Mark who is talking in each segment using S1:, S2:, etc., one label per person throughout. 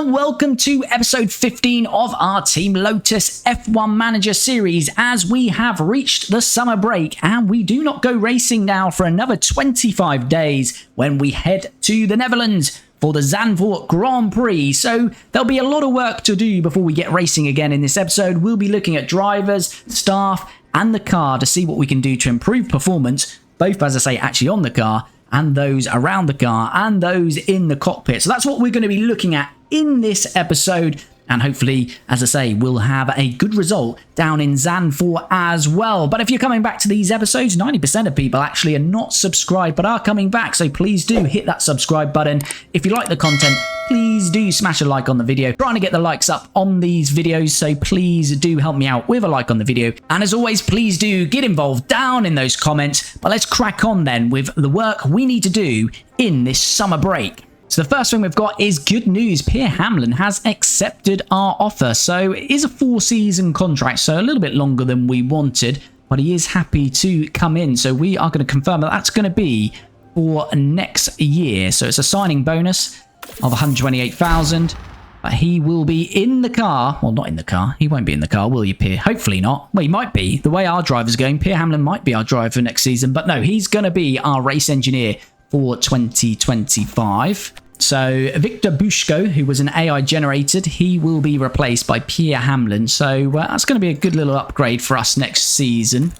S1: and welcome to episode 15 of our Team Lotus F1 Manager series, as we have reached the summer break and we do not go racing now for another 25 days when we head to the Netherlands for the Zandvoort Grand Prix. So there'll be a lot of work to do before we get racing again in this episode. We'll be looking at drivers, staff and the car to see what we can do to improve performance, both, as I say, actually on the car and those around the car and those in the cockpit. So that's what we're going to be looking at in this episode. And hopefully, as I say, we'll have a good result down in Zandvoort as well. But if you're coming back to these episodes, 90% of people actually are not subscribed but are coming back. So please do hit that subscribe button. If you like the content, please do smash a like on the video. Trying to get the likes up on these videos, so please do help me out with a like on the video. And as always, please do get involved down in those comments. But let's crack on then with the work we need to do in this summer break. So the first thing we've got is good news. Pierre Hamlin has accepted our offer. So it is a 4-season contract, so a little bit longer than we wanted, but he is happy to come in. So we are going to confirm that that's going to be for next year. So it's a signing bonus of 128,000. But he will be in the car. Well, not in the car. He won't be in the car, will you, Pierre? Hopefully not. Well, he might be. The way our driver's going, Pierre Hamlin might be our driver next season. But no, he's going to be our race engineer for 2025. So Victor Bushko, who was an AI generated, he will be replaced by Pierre Hamlin. So that's going to be a good little upgrade for us next season.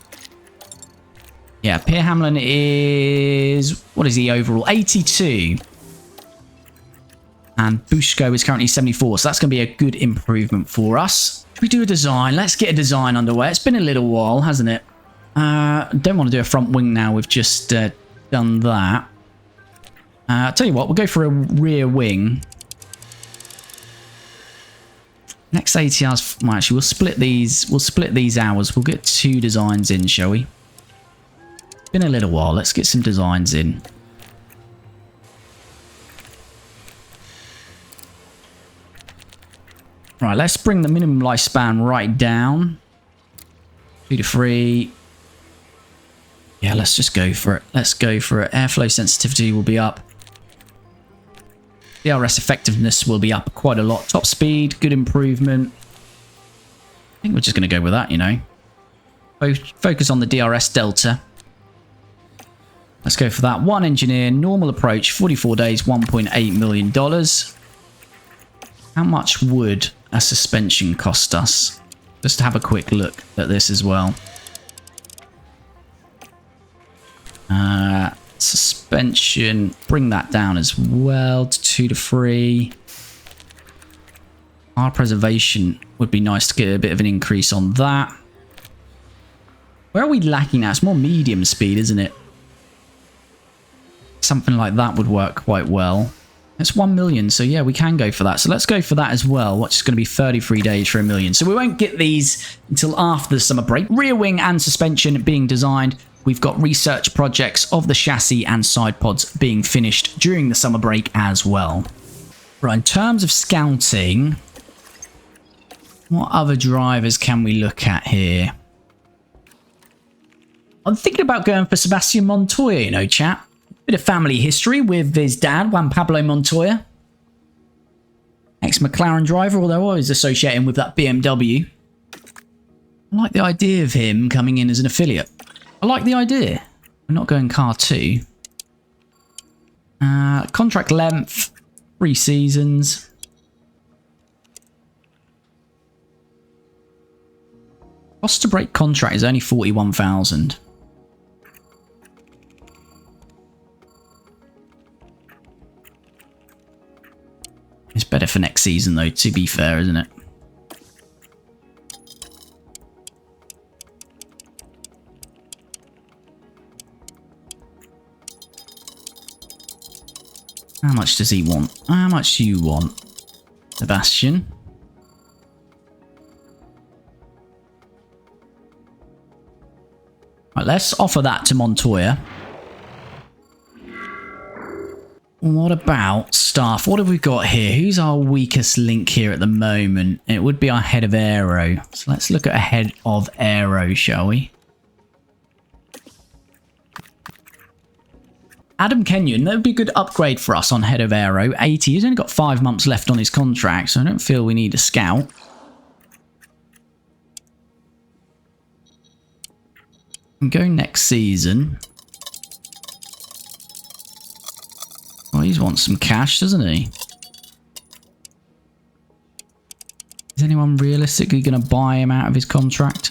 S1: Yeah, Pierre Hamlin is, what is he overall? 82. And Bushko is currently 74. So that's going to be a good improvement for us. Should we do a design? Let's get a design underway. It's been a little while, hasn't it? Don't want to do a front wing now. We've just done that. I'll tell you what, we'll go for a rear wing. Next ATR's, well, actually, we'll split these hours. We'll get 2 designs in, shall we? It's been a little while. Let's get some designs in. Right, let's bring the minimum lifespan right down. 2 to 3. Yeah, let's just go for it. Let's go for it. Airflow sensitivity will be up. DRS effectiveness will be up quite a lot. Top speed, good improvement. I think we're just going to go with that, you know. Focus on the DRS delta. Let's go for that. 1 engineer, normal approach, 44 days, $1.8 million. How much would a suspension cost us? Just to have a quick look at this as well. Suspension, bring that down as well to 2 to 3. Our preservation would be nice to get a bit of an increase on that. Where are we lacking now? It's more medium speed, isn't it? Something like that would work quite well. It's 1 million, so yeah, we can go for that. So let's go for that as well, which is going to be 33 days for 1 million. So we won't get these until after the summer break. Rear wing and suspension being designed. We've got research projects of the chassis and side pods being finished during the summer break as well. Right, in terms of scouting, what other drivers can we look at here? I'm thinking about going for Sebastian Montoya, you know, chat. Bit of family history with his dad, Juan Pablo Montoya. Ex-McLaren driver, although I always associate him with that BMW. I like the idea of him coming in as an affiliate. I like the idea. We're not going car 2. Contract length, 3 seasons. Cost to break contract is only 41,000. It's better for next season though, to be fair, isn't it? How much does he want? How much do you want, Sebastian? Right, let's offer that to Montoya. What about staff? What have we got here? Who's our weakest link here at the moment? It would be our head of aero. So let's look at a head of aero, shall we? Adam Kenyon, that would be a good upgrade for us on head of aero. 80. He's only got 5 months left on his contract, so I don't feel we need a scout. And go next season. Well, he wants some cash, doesn't he? Is anyone realistically going to buy him out of his contract?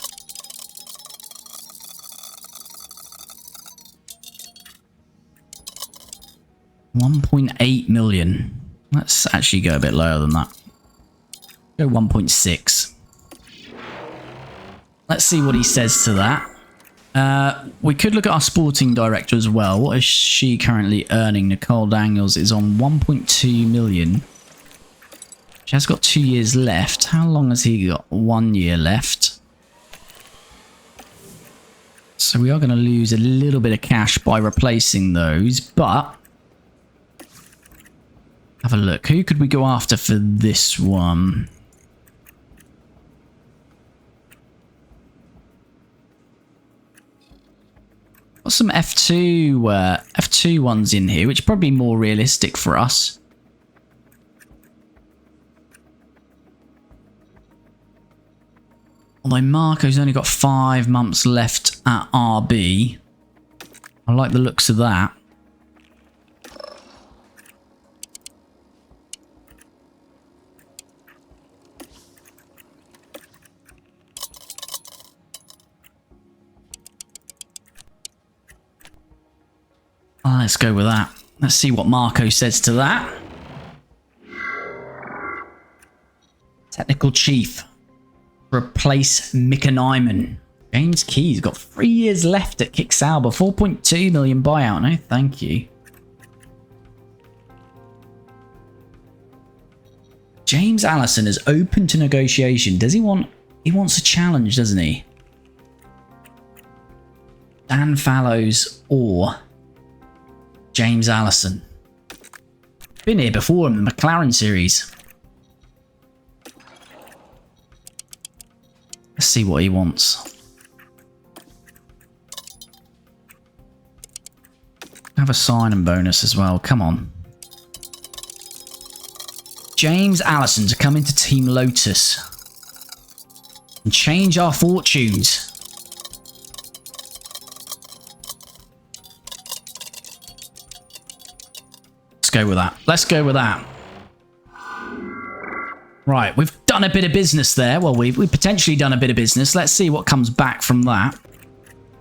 S1: $1.8 million. Let's actually go a bit lower than that. Go 1.6. Let's see what he says to that. We could look at our sporting director as well. What is she currently earning? Nicole Daniels is on 1.2 million. She has got 2 years left. How long has he got? 1 year left. So we are going to lose a little bit of cash by replacing those, but have a look. Who could we go after for this one? Got some F2 ones in here, which is probably more realistic for us. Although Marco's only got 5 months left at RB. I like the looks of that. Let's go with that. Let's see what Marco says to that. Technical chief. Replace Mika Nyman. James Key's got 3 years left at Kick Sauber. 4.2 million buyout. No, thank you. James Allison is open to negotiation. Does he want... He wants a challenge, doesn't he? Dan Fallows or James Allison. Been here before in the McLaren series. Let's see what he wants. Have a sign-in bonus as well. Come on. James Allison to come into Team Lotus and change our fortunes. Let's go with that. Let's go with that. Right, we've done a bit of business there. Well, we've potentially done a bit of business. Let's see what comes back from that.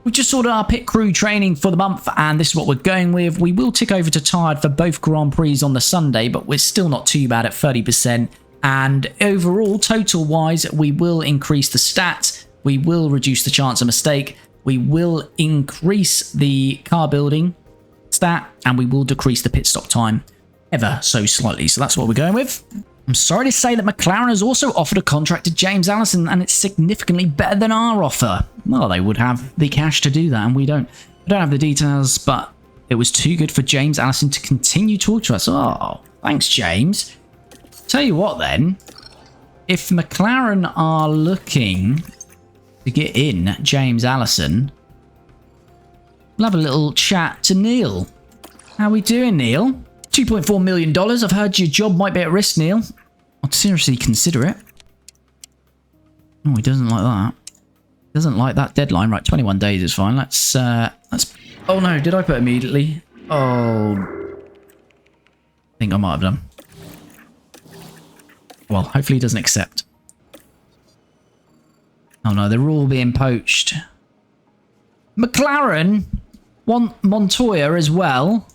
S1: We just sorted our pit crew training for the month, and this is what we're going with. We will tick over to tired for both Grand Prix on the Sunday, but we're still not too bad at 30%. And overall, total-wise, we will increase the stats. We will reduce the chance of mistake. We will increase the car building stat, and we will decrease the pit stop time ever so slightly. So that's what we're going with. I'm sorry to say that McLaren has also offered a contract to James Allison, and it's significantly better than our offer. Well, they would have the cash to do that, and we don't. I don't have the details, but it was too good for James Allison to continue talking to us. Oh, thanks, James. Tell you what, then, if McLaren are looking to get in James Allison, we'll have a little chat to Neil. How we doing, Neil? $2.4 million. I've heard your job might be at risk, Neil. I'd seriously consider it. Oh, he doesn't like that. He doesn't like that deadline. Right, 21 days is fine. Let's... Oh no, did I put immediately? Oh. I think I might have done. Well, hopefully he doesn't accept. Oh no, they're all being poached. McLaren want Montoya as well.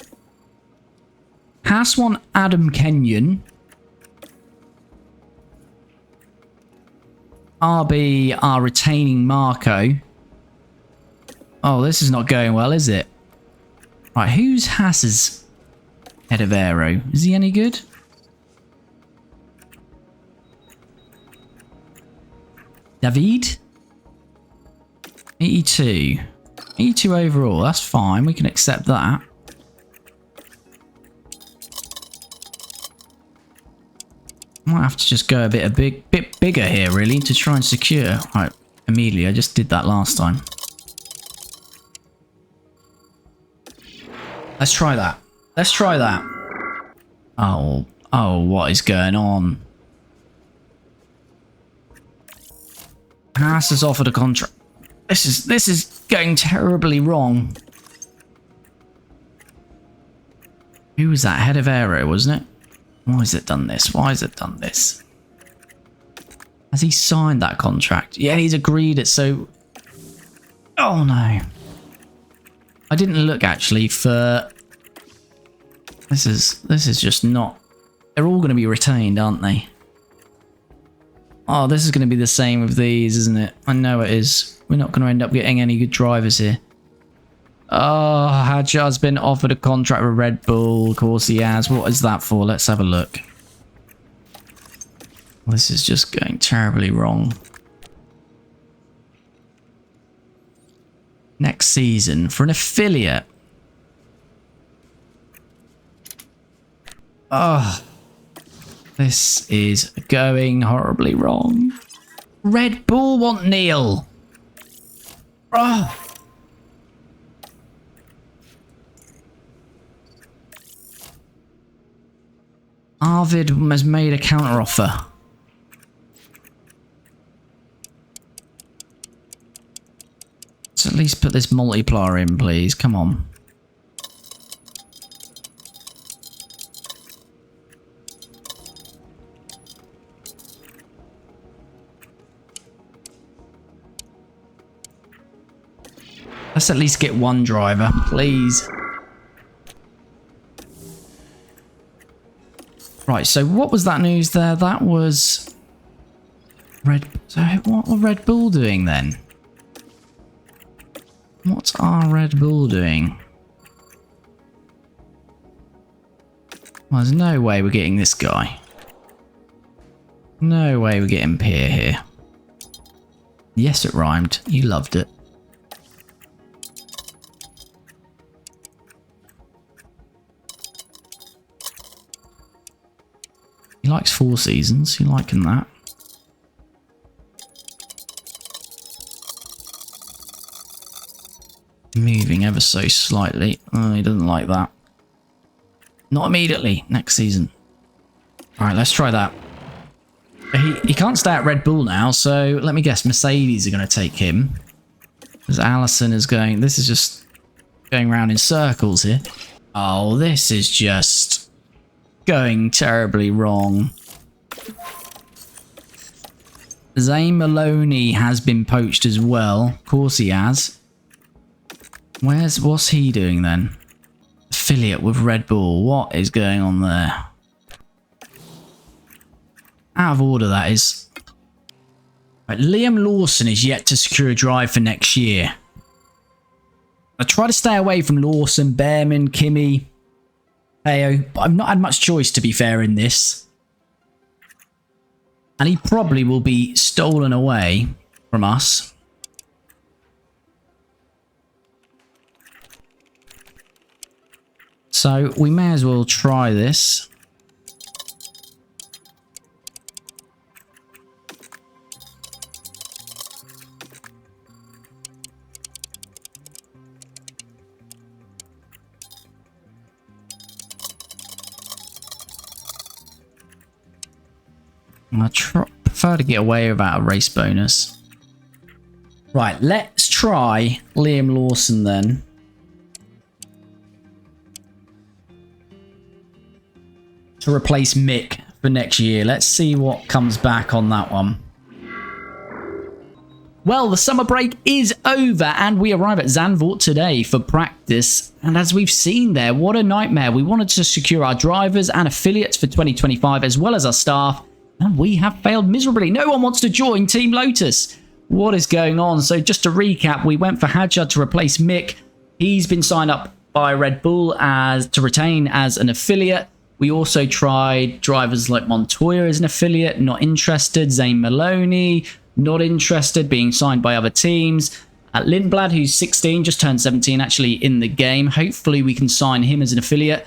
S1: Haas want Adam Kenyon. RB are retaining Marco. Oh, this is not going well, is it? Right, who's Haas's head of aero? Is he any good? David? 82. 82 overall, that's fine. We can accept that. Might have to just go a bit bigger here, really, to try and secure. Right, immediately. I just did that last time. Let's try that. Let's try that. Oh, what is going on? Haas has offered a contract. This is going terribly wrong. Who was that? Head of Aero, wasn't it? Why has it done this? Why has it done this? Has he signed that contract? Yeah, he's agreed it, so... Oh, no. I didn't look, actually, for... This is just not... They're all going to be retained, aren't they? Oh, this is going to be the same with these, isn't it? I know it is. We're not going to end up getting any good drivers here. Oh, Hadjar's been offered a contract with Red Bull. Of course he has. What is that for? Let's have a look. This is just going terribly wrong. Next season for an affiliate. Oh, this is going horribly wrong. Red Bull want Neil. Oh. Arvid has made a counteroffer. Let's at least put this multiplier in, please. Come on. Let's at least get one driver, please. Right, so what was that news there? That was Red. So what are Red Bull doing then? What's our Red Bull doing? Well, there's no way we're getting this guy. No way we're getting Pierre here. Yes, it rhymed. You loved it. He likes 4 seasons. You liking that? Moving ever so slightly. Oh, he doesn't like that. Not immediately. Next season. Alright, let's try that. He can't stay at Red Bull now, so let me guess. Mercedes are going to take him. Because Allison is going... This is just going around in circles here. Oh, this is just... going terribly wrong. Zane Maloney has been poached as well. Of course he has. What's he doing then? Affiliate with Red Bull. What is going on there? Out of order, that is. Right, Liam Lawson is yet to secure a drive for next year. I try to stay away from Lawson, Behrman, Kimi, Heyo, but I've not had much choice, to be fair, in this. And he probably will be stolen away from us. So we may as well try this. I prefer to get away without a race bonus. Right, let's try Liam Lawson then. To replace Mick for next year. Let's see what comes back on that one. Well, the summer break is over and we arrive at Zandvoort today for practice. And as we've seen there, what a nightmare. We wanted to secure our drivers and affiliates for 2025 as well as our staff. And we have failed miserably. No one wants to join Team Lotus. What is going on? So just to recap, we went for Hadjar to replace Mick. He's been signed up by Red Bull to retain as an affiliate. We also tried drivers like Montoya as an affiliate, not interested. Zane Maloney, not interested, being signed by other teams. Lindblad, who's 16, just turned 17 actually in the game. Hopefully we can sign him as an affiliate.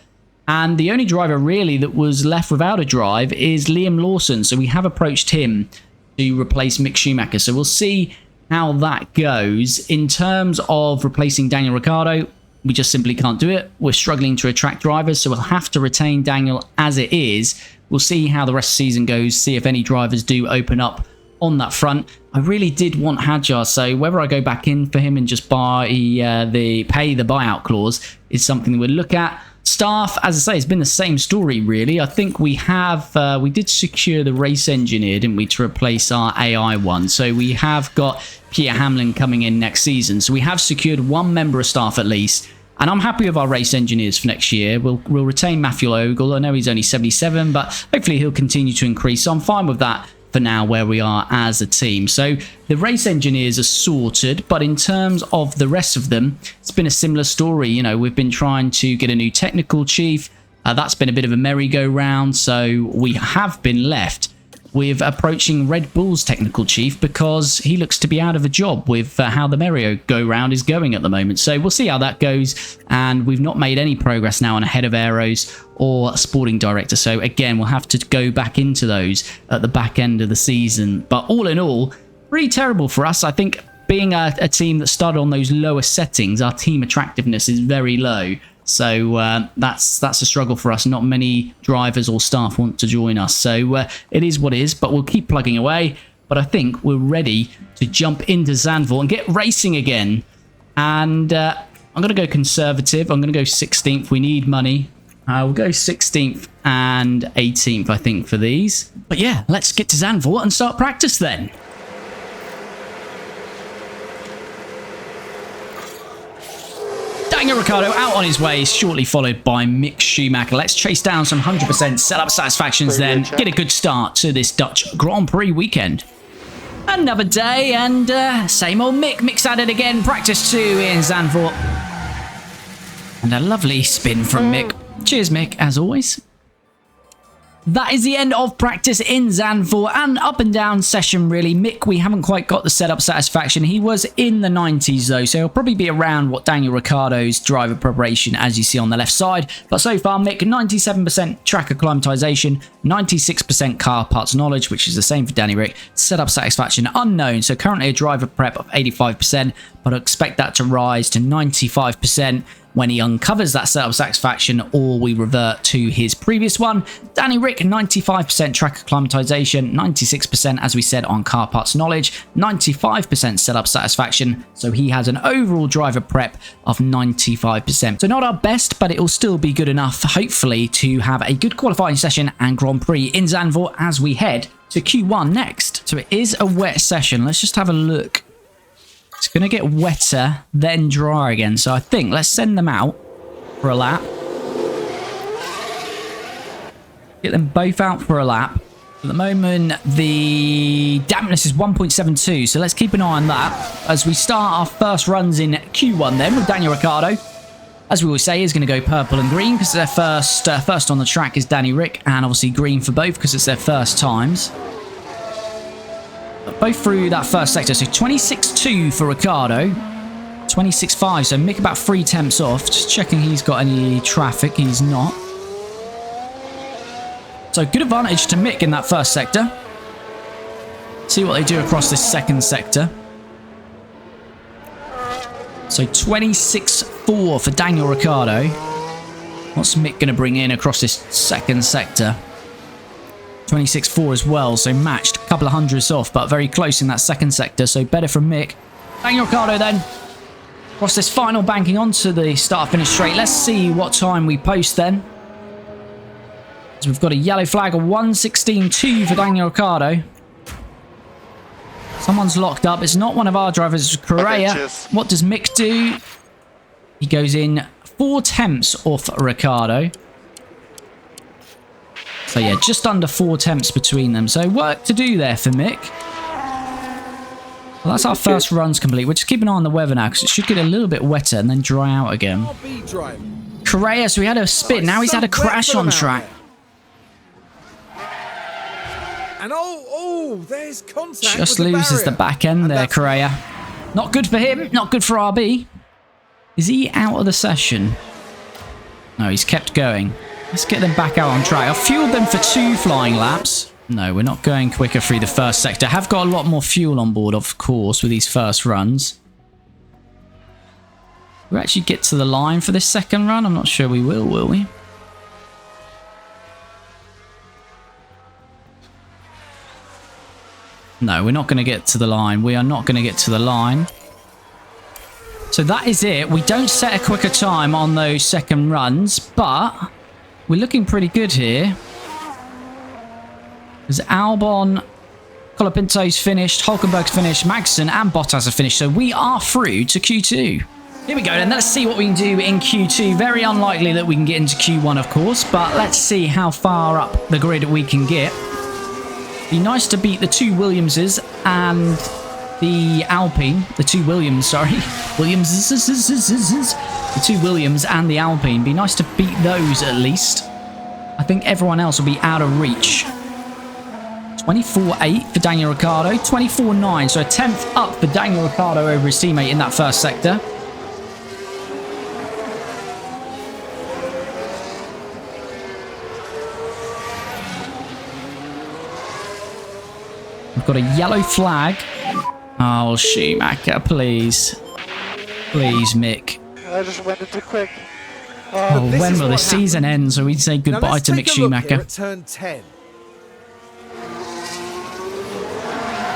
S1: And the only driver really that was left without a drive is Liam Lawson. So we have approached him to replace Mick Schumacher. So we'll see how that goes. In terms of replacing Daniel Ricciardo, we just simply can't do it. We're struggling to attract drivers, so we'll have to retain Daniel as it is. We'll see how the rest of the season goes, see if any drivers do open up on that front. I really did want Hadjar, so whether I go back in for him and just pay the buyout clause is something that we'll look at. Staff, as I say, it's been the same story really. I think we did secure the race engineer, didn't we, to replace our AI one. So we have got Pierre Hamlin coming in next season. So we have secured one member of staff at least. And I'm happy with our race engineers for next year. We'll retain Matthew Ogle. I know he's only 77, but hopefully he'll continue to increase. So I'm fine with that for now where we are as a team. So the race engineers are sorted, but in terms of the rest of them, it's been a similar story. You know, we've been trying to get a new technical chief. That's been a bit of a merry-go-round. So we have been left with approaching Red Bull's technical chief because he looks to be out of a job with how the merry-go-round is going at the moment. So we'll see how that goes. And we've not made any progress now on a head of aeros or a sporting director. So again, we'll have to go back into those at the back end of the season. But all in all, pretty terrible for us. I think being a team that started on those lower settings, our team attractiveness is very low. So that's a struggle for us. Not many drivers or staff want to join us. So it is what it is, but we'll keep plugging away. But I think we're ready to jump into Zandvoort and get racing again. And I'm going to go conservative. I'm going to go 16th. We need money. We'll go 16th and 18th, I think, for these. But yeah, let's get to Zandvoort and start practice then. Daniel Ricciardo out on his way, shortly followed by Mick Schumacher. Let's chase down some 100% setup satisfactions then. Get a good start to this Dutch Grand Prix weekend. Another day and same old Mick. Mick's at it again. Practice 2 in Zandvoort. And a lovely spin from Mick. Cheers, Mick, as always. That is the end of practice in Zandvoort, and up and down session really. Mick, we haven't quite got the setup satisfaction. He was in the 90s though, so he'll probably be around what Daniel Ricciardo's driver preparation as you see on the left side. But so far, Mick, 97% track acclimatization, 96% car parts knowledge, which is the same for Danny Rick. Setup satisfaction unknown, so currently a driver prep of 85%, but I expect that to rise to 95% when he uncovers that setup satisfaction, or we revert to his previous one. Danny Rick, 95% track acclimatization, 96% as we said on car parts knowledge, 95% setup satisfaction, so he has an overall driver prep of 95%. So not our best, but it will still be good enough, hopefully, to have a good qualifying session and Grand Prix in Zandvoort as we head to Q1 next. So it is a wet session. Let's just have a look. It's going to get wetter, then dry again. So I think let's send them out for a lap. Get them both out for a lap. At the moment, the dampness is 1.72. So let's keep an eye on that as we start our first runs in Q1 then with Daniel Ricciardo. As we always say, is going to go purple and green because their first on the track is Danny Rick, and obviously green for both because it's their first times. Both through that first sector, so 26.2 for Ricciardo, 26.5, so Mick about 3 tenths off. Just checking he's got any traffic, he's not. So good advantage to Mick in that first sector. See what they do across this second sector. So 26.4 for Daniel Ricciardo. What's Mick going to bring in across this second sector? 26.4 as well, so matched, a couple of hundredths off, but very close in that second sector, so better from Mick. Daniel Ricciardo then, across this final banking onto the start-finish straight. Let's see what time we post then. So we've got a yellow flag of 1:16.2 for Daniel Ricciardo. Someone's locked up. It's not one of our drivers, it's Correa. Okay, what does Mick do? He goes in 4 tenths off Ricciardo. So yeah, just under 4 tenths between them. So work to do there for Mick. Well, that's our first runs complete. We're just keeping an eye on the weather now because it should get a little bit wetter and then dry out again. Correa, so we had a spin. Now he's had a crash on track.
S2: And there's contact.
S1: Just loses the back end there, Correa. Not good for him. Not good for RB. Is he out of the session? No, he's kept going. Let's get them back out on track. I've fueled them for 2 flying laps. No, we're not going quicker through the first sector. Have got a lot more fuel on board, of course, with these first runs. We'll actually get to the line for this second run. I'm not sure we will we? No, we're not going to get to the line. We are not going to get to the line. So that is it. We don't set a quicker time on those second runs, but we're looking pretty good here. There's Albon, Colapinto's finished, Hulkenberg's finished, Magnussen and Bottas are finished. So we are through to Q2. Here we go, then let's see what we can do in Q2. Very unlikely that we can get into Q1, of course, but let's see how far up the grid we can get. Be nice to beat the two Williamses and the Alpine. The two Williams, sorry. The two Williams and the Alpine. Be nice to beat those at least. I think everyone else will be out of reach. 24.8 for Daniel Ricciardo. 24.9, so a 10th up for Daniel Ricciardo over his teammate in that first sector. We've got a yellow flag. Oh, Schumacher, please. Please, Mick.
S3: I just went in too quick.
S1: Oh, when will the season end so we say goodbye to Mick Schumacher?
S2: At turn 10.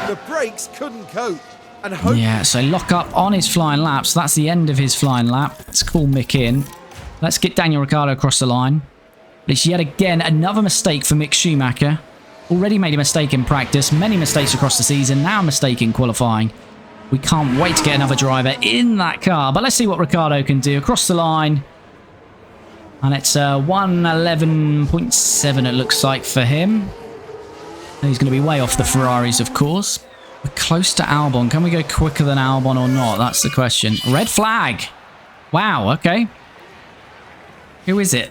S2: The brakes couldn't cope. And
S1: yeah, so lock up on his flying lap. So that's the end of his flying lap. Let's call Mick in. Let's get Daniel Ricciardo across the line. It's yet again another mistake for Mick Schumacher. Already made a mistake in practice, many mistakes across the season, now a mistake in qualifying. We can't wait to get another driver in that car, but let's see what Ricciardo can do across the line. And it's 111.7 it looks like for him. He's going to be way off the Ferraris, of course. We're close to Albon. Can we go quicker than Albon or not? That's the question. Red flag. Wow, okay. Who is it?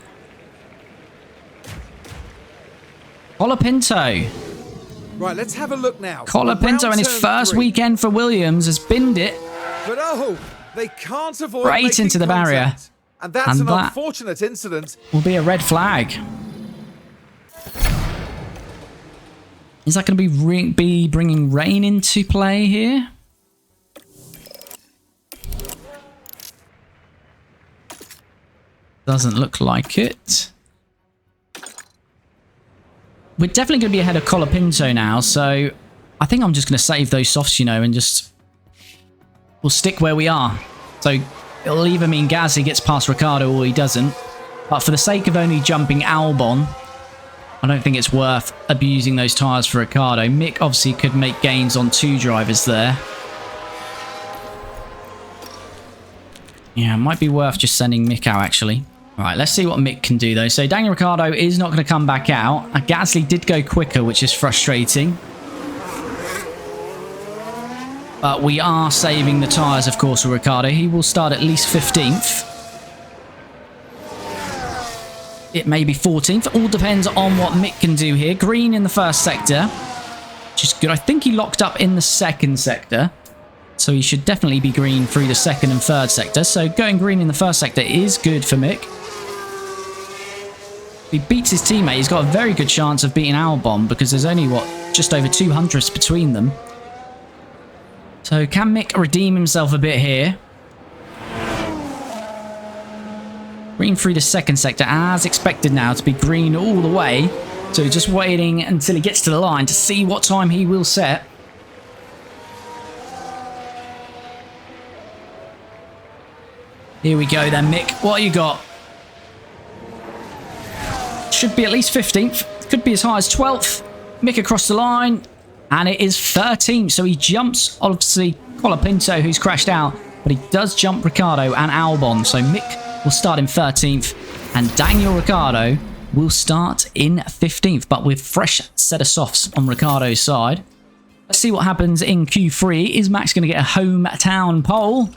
S1: Colapinto.
S2: Right, let's have a look now.
S1: Colapinto in his first weekend for Williams has binned it.
S2: But oh, they can't avoid
S1: right into the barrier.
S2: And that's an unfortunate incident.
S1: Will be a red flag. Is that going to be bringing rain into play here? Doesn't look like it. We're definitely going to be ahead of Colapinto now, so I think I'm just going to save those softs, you know, and just... we'll stick where we are. So it'll either mean Gasly gets past Ricciardo or he doesn't. But for the sake of only jumping Albon, I don't think it's worth abusing those tyres for Ricciardo. Mick obviously could make gains on two drivers there. Yeah, it might be worth just sending Mick out, actually. All right, let's see what Mick can do, though. So Daniel Ricciardo is not going to come back out. Gasly did go quicker, which is frustrating. But we are saving the tyres, of course, for Ricciardo. He will start at least 15th. It may be 14th. All depends on what Mick can do here. Green in the first sector, which is good. I think he locked up in the second sector. So he should definitely be green through the second and third sector. So going green in the first sector is good for Mick. If he beats his teammate, he's got a very good chance of beating Albon because there's only, what, just over 200ths between them. So can Mick redeem himself a bit here? Green through the second sector, as expected now to be green all the way. So just waiting until he gets to the line to see what time he will set. Here we go then, Mick. What you got? Should be at least 15th. Could be as high as 12th. Mick across the line. And it is 13th. So he jumps, obviously, Colapinto, who's crashed out. But he does jump Ricciardo and Albon. So Mick will start in 13th. And Daniel Ricciardo will start in 15th. But with fresh set of softs on Ricciardo's side. Let's see what happens in Q3. Is Max going to get a hometown pole?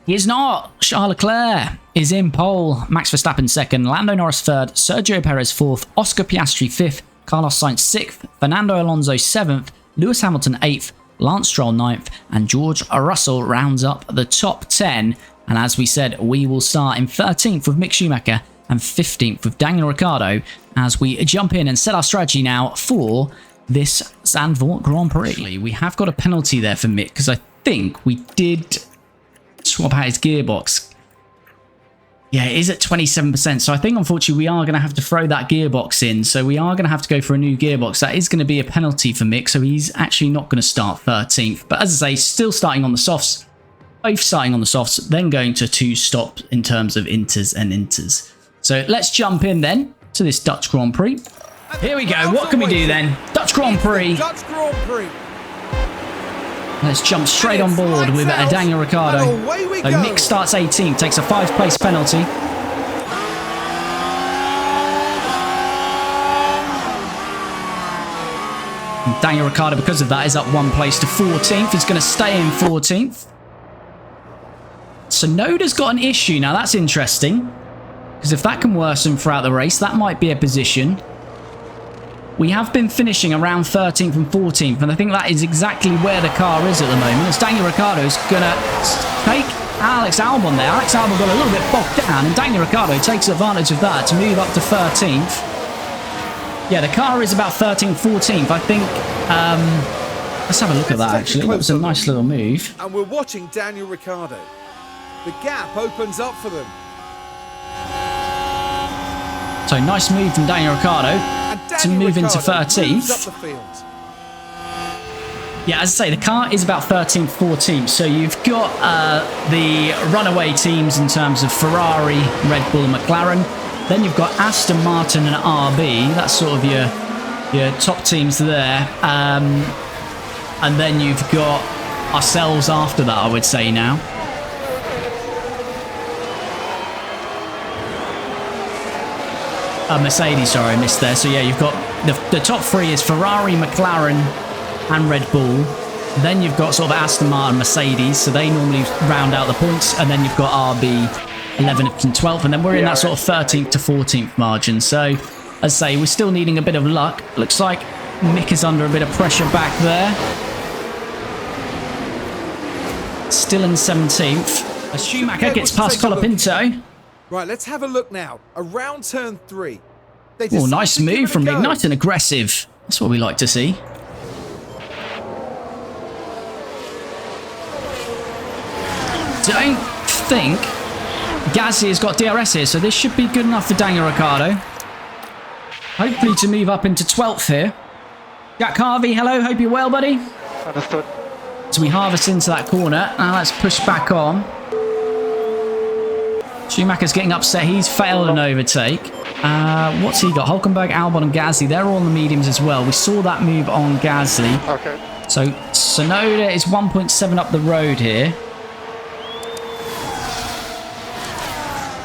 S1: He is not. Charles Leclerc is in pole. Max Verstappen second. Lando Norris third. Sergio Perez fourth. Oscar Piastri fifth. Carlos Sainz sixth. Fernando Alonso seventh. Lewis Hamilton eighth. Lance Stroll ninth. And George Russell rounds up the top 10. And as we said, we will start in 13th with Mick Schumacher and 15th with Daniel Ricciardo as we jump in and set our strategy now for this Zandvoort Grand Prix. Actually, we have got a penalty there for Mick because I think we did swap out his gearbox. Yeah, it is at 27%. So I think, unfortunately, we are going to have to throw that gearbox in. So we are going to have to go for a new gearbox. That is going to be a penalty for Mick. So he's actually not going to start 13th. But as I say, still starting on the softs. Both starting on the softs, then going to 2 stops in terms of inters and inters. So let's jump in then to this Dutch Grand Prix. Here we go. What can we do then? Dutch Grand Prix.
S2: Dutch Grand Prix.
S1: Let's jump straight on board with Daniel Ricciardo. So Mick starts 18th, takes a 5th-place penalty. And Daniel Ricciardo, because of that, is up 1 place to 14th. He's going to stay in 14th. Tsunoda's got an issue. Now, that's interesting. Because if that can worsen throughout the race, that might be a position. We have been finishing around 13th and 14th, and I think that is exactly where the car is at the moment. As Daniel Ricciardo's going to take Alex Albon there. Alex Albon got a little bit bogged down, and Daniel Ricciardo takes advantage of that to move up to 13th. Yeah, the car is about 13th, 14th. I think, let's have a look at that, actually. That was a nice little move.
S2: And we're watching Daniel Ricciardo. The gap opens up for them.
S1: So, nice move from Daniel Ricciardo to move into 13th. Yeah, as I say, the car is about 13th, 14th. So you've got the runaway teams in terms of Ferrari, Red Bull, and McLaren. Then you've got Aston Martin and RB. That's sort of your top teams there. And then you've got ourselves after that, I would say now. Mercedes, sorry, I missed there. So yeah, you've got the top 3 is Ferrari, McLaren, and Red Bull. Then you've got sort of Aston Martin, Mercedes, so they normally round out the points. And then you've got RB, 11th and 12th, and then we're in that sort of 13th to 14th margin. So, as I say, we're still needing a bit of luck. Looks like Mick is under a bit of pressure back there. Still in 17th. As Schumacher gets past Colapinto.
S2: Right, let's have a look now. Around turn 3.
S1: Oh, nice move from Mick. Nice and aggressive. That's what we like to see. Don't think Gasly has got DRS here, so this should be good enough for Daniel Ricciardo. Hopefully to move up into 12th here. Jack Harvey, hello. Hope you're well, buddy.
S3: Understood.
S1: So we harvest into that corner. Now let's push back on. Schumacher's getting upset. He's failed an overtake. What's he got? Hulkenberg, Albon, and Gasly. They're all on the mediums as well. We saw that move on Gasly.
S3: Okay.
S1: So Tsunoda is 1.7 up the road here.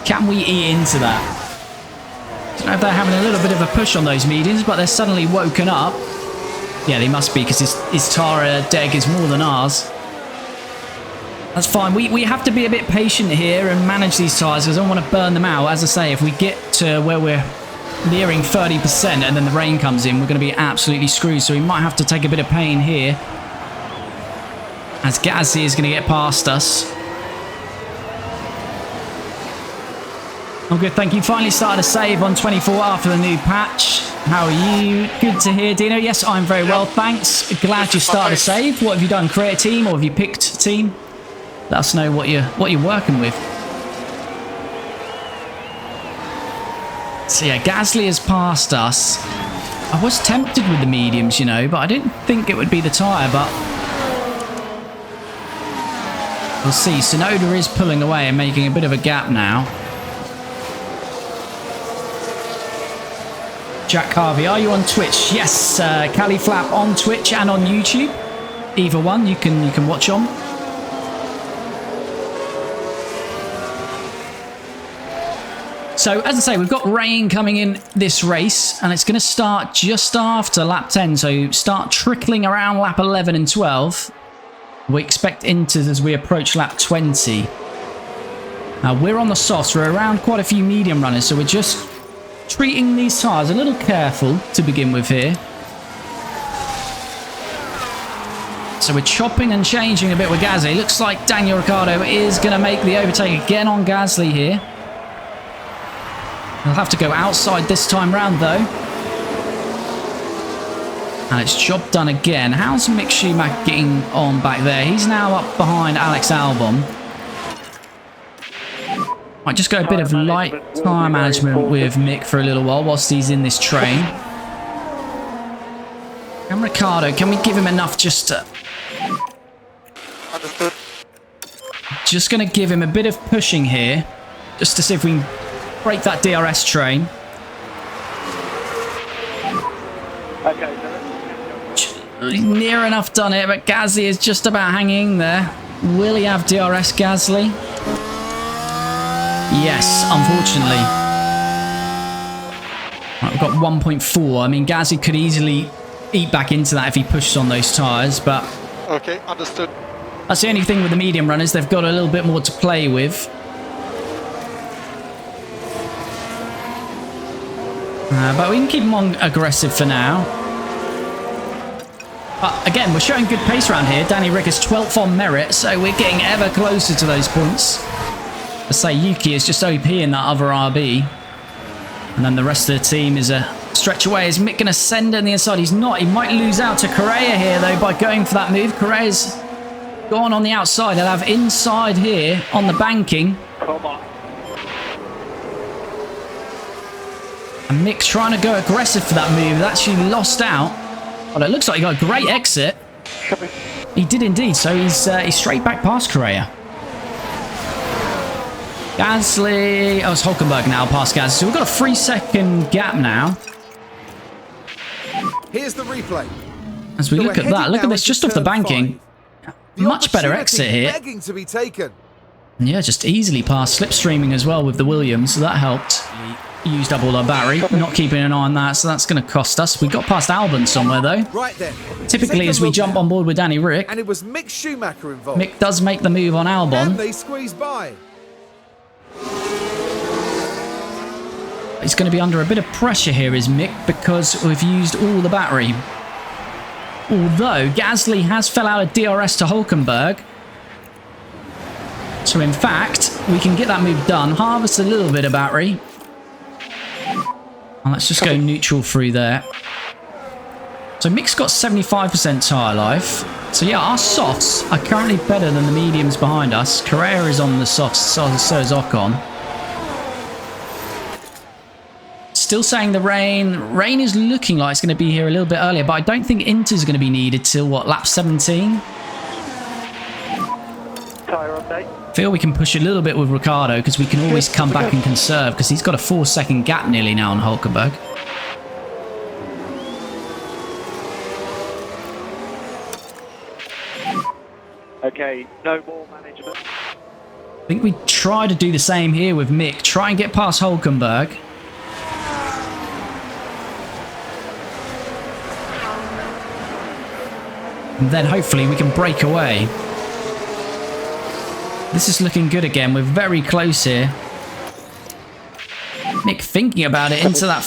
S1: Can we eat into that? Don't know if they're having a little bit of a push on those mediums, but they're suddenly woken up. Yeah, they must be, because his Tara deg is more than ours. That's fine. We have to be a bit patient here and manage these tyres, because I don't want to burn them out. As I say, if we get to where we're nearing 30% and then the rain comes in, we're going to be absolutely screwed. So we might have to take a bit of pain here, as Gasly is going to get past us. Oh, good, thank you. Finally started a save on 24 after the new patch. How are you? Good to hear, Dino. Yes, I'm very well, thanks. Glad you started a save. What have you done? Create a team, or have you picked a team? Let us know what you're working with. So yeah, Gasly has passed us. I was tempted with the mediums, you know, but I didn't think it would be the tyre, but we'll see. Tsunoda is pulling away and making a bit of a gap now. Jack Harvey, are you on Twitch? Yes, Cali Flap on Twitch and on YouTube. Either one you can watch on. So, as I say, we've got rain coming in this race, and it's going to start just after lap 10. So, start trickling around lap 11 and 12. We expect inters as we approach lap 20. Now, we're on the softs. We're around quite a few medium runners, so we're just treating these tyres a little careful to begin with here. So we're chopping and changing a bit with Gasly. Looks like Daniel Ricciardo is going to make the overtake again on Gasly here. He'll have to go outside this time round though. And it's job done again. How's Mick Schumacher getting on back there? He's now up behind Alex Albon. Might just go a bit of light tyre management with Mick for a little while whilst he's in this train. And Ricciardo, can we give him enough just to...
S3: Understood.
S1: Just going to give him a bit of pushing here, just to see if we can break that DRS train.
S3: Okay,
S1: Near enough done it, but Gasly is just about hanging there. Will he have DRS, Gasly? Yes, unfortunately. Right, we've got 1.4. I mean, Gasly could easily eat back into that if he pushes on those tyres, but...
S3: Okay, understood.
S1: That's the only thing with the medium runners. They've got a little bit more to play with. But we can keep them on aggressive for now. But again, we're showing good pace around here. Danny Rick is 12th on merit, so we're getting ever closer to those points. I say Yuki is just OP in that other RB. And then the rest of the team is a stretch away. Is Mick going to send on the inside? He's not. He might lose out to Correa here, though, by going for that move. Correa's gone on the outside. He'll have inside here on the banking.
S3: Come on.
S1: And Mick's trying to go aggressive for that move. Actually lost out. But it looks like he got a great exit. He did indeed. So he's straight back past Correa. Gasly. Oh, it's Hulkenberg now past Gasly. So we've got a 3-second gap now.
S2: Here's the replay.
S1: As we look at that, look at this just off the banking. Much better exit here.
S2: Begging to be taken.
S1: And yeah, just easily past slipstreaming as well with the Williams, so that helped. Used up all our battery, not keeping an eye on that, so that's going to cost us. We got past Albon somewhere though.
S2: Right then.
S1: Typically, as we jump on board with Danny Rick,
S2: and it was Mick Schumacher involved.
S1: Mick does make the move on
S2: And
S1: Albon.
S2: they squeeze by.
S1: He's going to be under a bit of pressure here, is Mick, because we've used all the battery. Although Gasly has fell out of DRS to Hulkenberg. So in fact, we can get that move done, harvest a little bit of battery. And let's just go neutral through there. So Mick's got 75% tyre life. So yeah, our softs are currently better than the mediums behind us. Correa is on the softs, so is Ocon. Still saying the rain. Rain is looking like it's going to be here a little bit earlier, but I don't think Inter's going to be needed till, what, lap 17?
S3: Tyre update.
S1: Feel we can push a little bit with Ricciardo because we can always come back and conserve because he's got a 4-second gap nearly now on Hulkenberg.
S3: Okay, no more management.
S1: I think we try to do the same here with Mick. Try and get past Hulkenberg. And then hopefully we can break away. This is looking good again. We're very close here. Mick thinking about it into that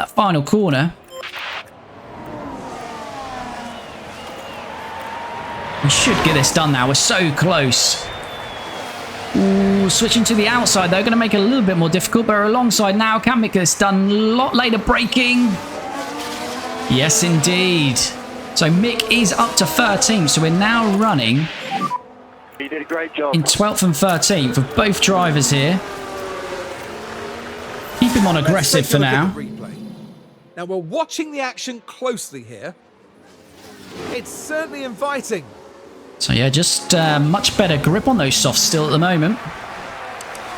S1: final corner. We should get this done now. We're so close. Ooh, switching to the outside, they're going to make it a little bit more difficult, but we're alongside now. Can make this done. A lot later braking. Yes, indeed. So Mick is up to 13th, so we're now running
S3: You did a great job.
S1: in 12th and 13th of both drivers here. Keep him on aggressive for now.
S2: Now we're watching the action closely here. It's certainly inviting.
S1: So yeah, just much better grip on those softs still at the moment.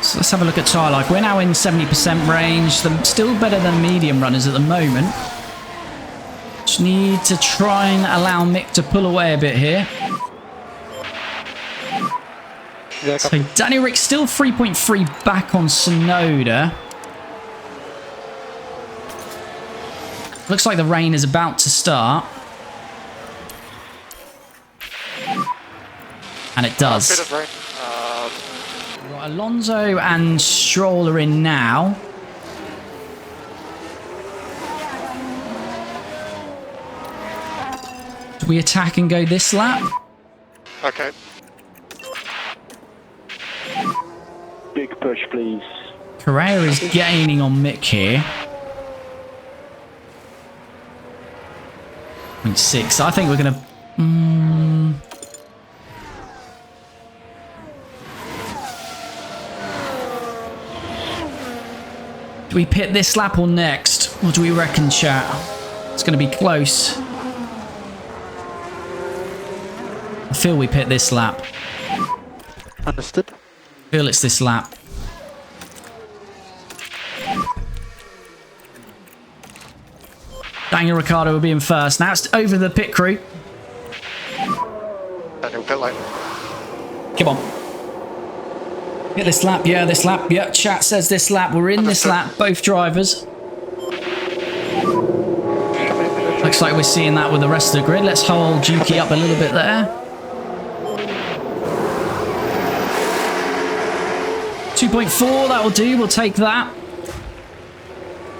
S1: So let's have a look at tyre life. We're now in 70% range. They're still better than medium runners at the moment. Just need to try and allow Mick to pull away a bit here.
S3: Yeah,
S1: So Danny Rick still 3.3 back on Sonoda. Looks like the rain is about to start. And it
S3: bit
S1: does.
S3: of rain.
S1: Right, Alonso and Stroll are in now. Do we attack and go this lap?
S3: Okay. Big push, please.
S1: Correa is gaining on Mick here. 0.6. I think we're going to... Do we pit this lap or next? What do we reckon, chat? It's going to be close. I feel we pit this lap.
S3: Understood.
S1: I feel it's this lap. Daniel Ricciardo will be in first. Now it's over the pit crew.
S3: Daniel, pit lane.
S1: Come on. Get this lap. Yeah, this lap. Yeah, chat says this lap. We're in this lap. Both drivers. Looks like we're seeing that with the rest of the grid. Let's hold Juki up a little bit there. 2.4, that will do. We'll take that.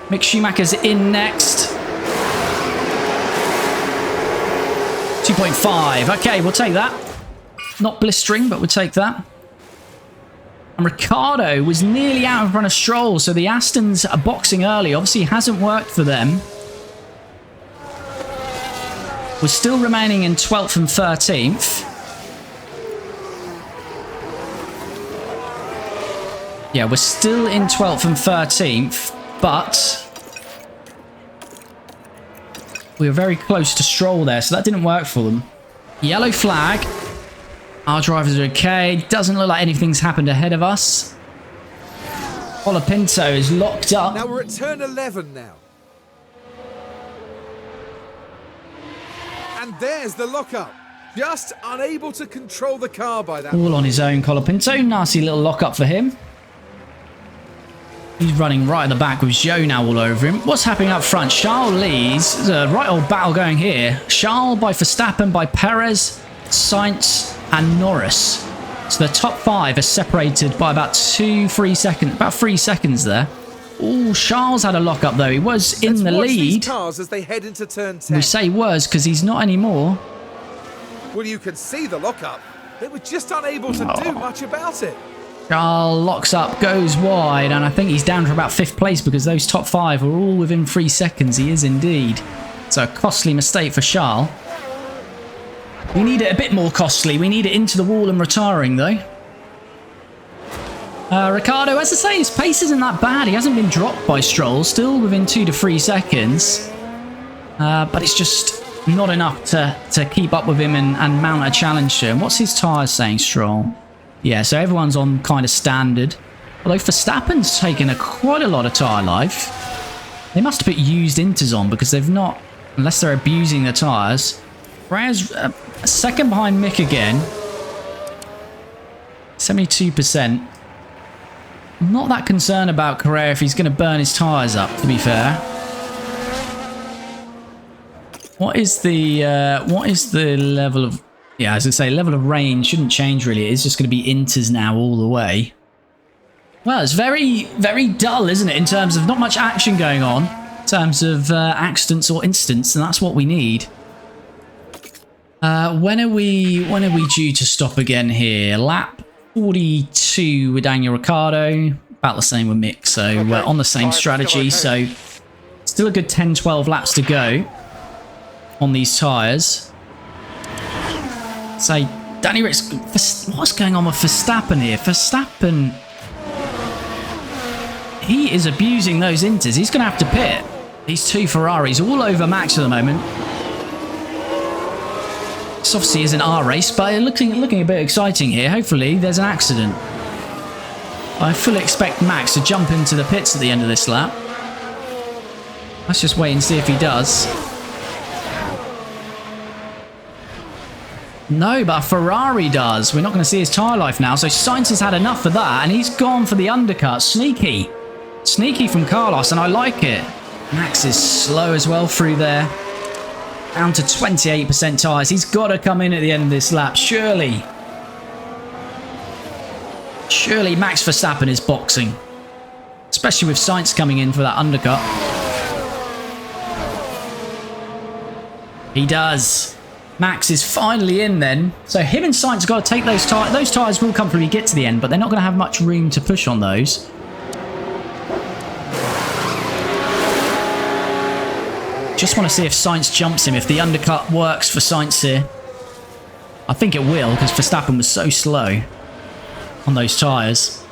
S1: Mick Schumacher's in next. 2.5. Okay, we'll take that. Not blistering, but we'll take that. And Ricciardo was nearly out in front of Stroll, so the Astons are boxing early. Obviously, it hasn't worked for them. We're still remaining in 12th and 13th. Yeah, we're still in 12th and 13th, but we were very close to Stroll there, so that didn't work for them. Yellow flag. Our drivers are okay. Doesn't look like anything's happened ahead of us. Colapinto is locked up.
S2: Now we're at turn 11 now. And there's the lockup. Just unable to control the car by that.
S1: All on his own, Colapinto. Nasty little lockup for him. He's running right at the back with Zhou now all over him. What's happening up front? Charles leads. There's a right old battle going here. Charles by Verstappen, by Perez, Sainz and Norris. So the top 5 are separated by about 2-3 seconds. About 3 seconds there. Oh, Charles had a lockup though. He was in the lead.
S2: These cars as they head into turn 10.
S1: We say was because he's not anymore.
S2: Well, you can see the lockup. They were just unable to do much about it.
S1: Charles locks up, goes wide, and I think he's down for about 5th place because those top 5 are all within 3 seconds. He is indeed. So a costly mistake for Charles. We need it a bit more costly. We need it into the wall and retiring, though. Ricciardo, as I say, his pace isn't that bad. He hasn't been dropped by Stroll. Still within 2 to 3 seconds. But it's just not enough to keep up with him and mount a challenge to him. What's his tyres saying, Stroll? Yeah, so everyone's on kind of standard. Although Verstappen's taken quite a lot of tyre life. They must have put used inters on because they've not, unless they're abusing the tyres. Freya's a second behind Mick again. 72%. I'm not that concerned about Correa if he's going to burn his tyres up, to be fair. What is the level of... Yeah, as I say, level of range shouldn't change really. It's just going to be inters now all the way. Well, it's very, very dull, isn't it? In terms of not much action going on. In terms of accidents or incidents, and that's what we need. When are we due to stop again here? Lap 42 with Daniel Ricciardo. About the same with Mick, so we're on the same strategy. So still a good 10-12 laps to go on these tyres. So, Danny Rick's... What's going on with Verstappen here? Verstappen... He is abusing those inters. He's going to have to pit. These 2 Ferraris all over Max at the moment. This obviously isn't our race, but looking a bit exciting here. Hopefully, there's an accident. I fully expect Max to jump into the pits at the end of this lap. Let's just wait and see if he does. No, but a Ferrari does. We're not going to see his tyre life now. So Sainz has had enough of that, and he's gone for the undercut. Sneaky. Sneaky from Carlos, and I like it. Max is slow as well through there. Down to 28% tyres. He's got to come in at the end of this lap, surely. Surely Max Verstappen is boxing. Especially with Sainz coming in for that undercut. He does. Max is finally in then. So him and Sainz have got to take those tyres. Those tyres will comfortably get to the end, but they're not going to have much room to push on those. Just want to see if Sainz jumps him, if the undercut works for Sainz here. I think it will, because Verstappen was so slow on those tyres.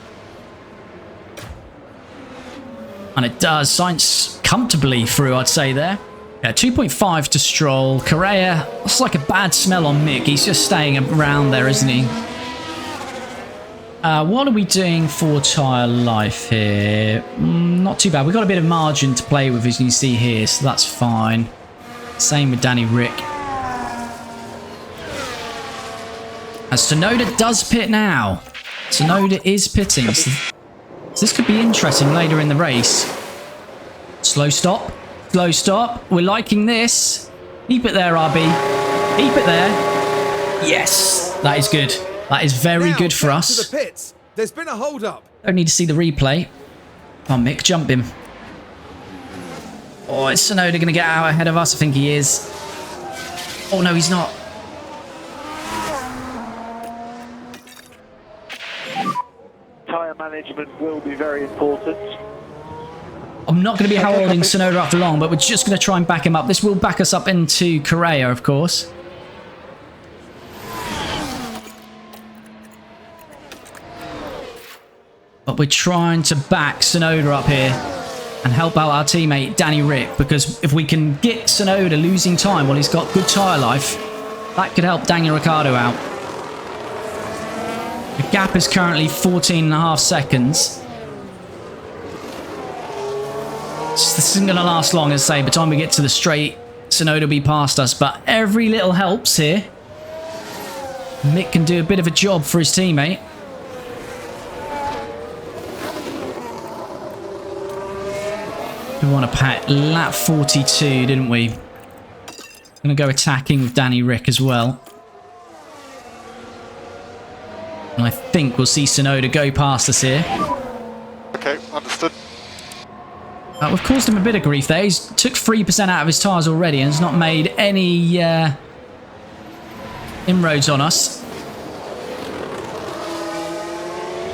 S1: And it does. Science comfortably through, I'd say there. Yeah, 2.5 to Stroll. Correa, it's like a bad smell on Mick. He's just staying around there, isn't he? What are we doing for tyre life here? Not too bad. We've got a bit of margin to play with, as you can see here, so that's fine. Same with Danny Rick. As Tsunoda does pit now. Tsunoda is pitting. So this could be interesting later in the race. Slow stop. Slow stop. We're liking this. Keep it there, RB. Keep it there. Yes. That is good. That is very good for us.
S2: To the pits. There's been a hold up.
S1: Don't need to see the replay. Oh, Mick, jump him. Oh, is Tsunoda going to get out ahead of us? I think he is. Oh, no, he's not.
S4: Tyre management will be very important.
S1: I'm not going to be holding Tsunoda up for long, but we're just going to try and back him up. This will back us up into Correa, of course. But we're trying to back Tsunoda up here and help out our teammate Danny Rick, because if we can get Tsunoda losing time while he's got good tyre life, that could help Daniel Ricciardo out. The gap is currently 14.5 seconds. This isn't going to last long, as I say. By the time we get to the straight, Tsunoda will be past us. But every little helps here. Mick can do a bit of a job for his teammate. We want to pat lap 42, didn't we? Going to go attacking with Danny Rick as well. And I think we'll see Tsunoda go past us here.
S3: Okay, understood.
S1: We've caused him a bit of grief there. He's took 3% out of his tyres already and has not made any inroads on us.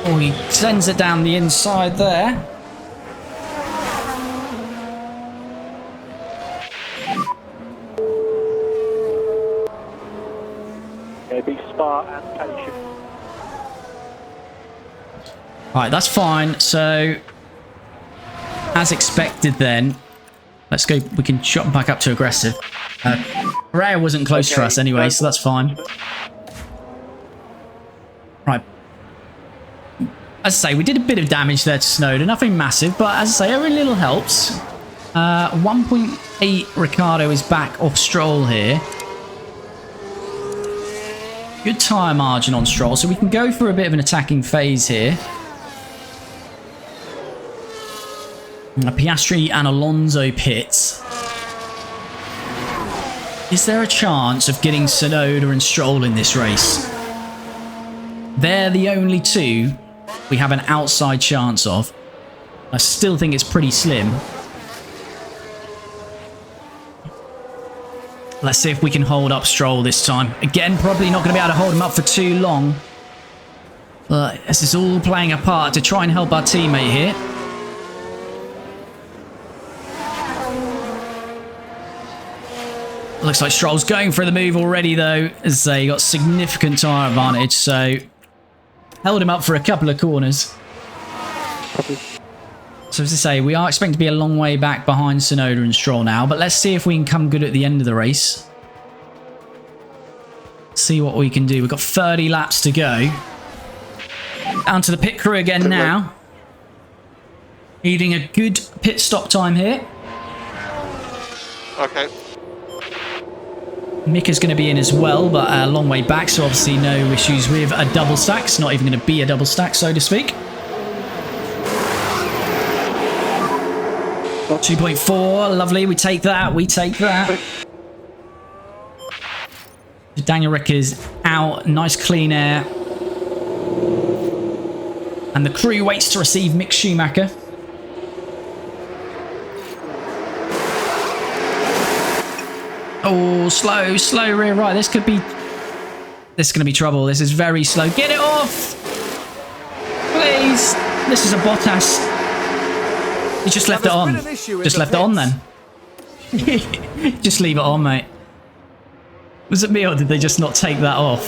S1: Oh, he sends it down the inside there.
S4: Yeah, be smart and patient.
S1: Right, that's fine. So, as expected then, let's go. We can shot back up to aggressive. Correa wasn't close for us anyway, so that's fine. Right. As I say, we did a bit of damage there to Tsunoda. Nothing massive, but as I say, every little helps. 1.8 Ricciardo is back off Stroll here. Good tyre margin on Stroll, so we can go for a bit of an attacking phase here. Piastri and Alonso pits. Is there a chance of getting Tsunoda and Stroll in this race? They're the only two we have an outside chance of. I still think it's pretty slim. Let's see if we can hold up Stroll this time. Again, probably not going to be able to hold him up for too long. But this is all playing a part to try and help our teammate here. Looks like Stroll's going for the move already, though, as they got significant tyre advantage, so held him up for a couple of corners. So as I say, we are expecting to be a long way back behind Tsunoda and Stroll now, but let's see if we can come good at the end of the race. See what we can do. We've got 30 laps to go. Down to the pit crew again now. Needing a good pit stop time here.
S3: Okay.
S1: Mick is going to be in as well, but a long way back, so obviously no issues with a double stack. It's not even going to be a double stack, so to speak. 2.4, lovely. We take that. We take that. Daniel Rick is out. Nice clean air. And the crew waits to receive Mick Schumacher. Oh, slow rear right. This could be... This is going to be trouble. This is very slow. Get it off! Please! This is a Bottas. He just left it on. Just left it on then. Just leave it on, mate. Was it me or did they just not take that off?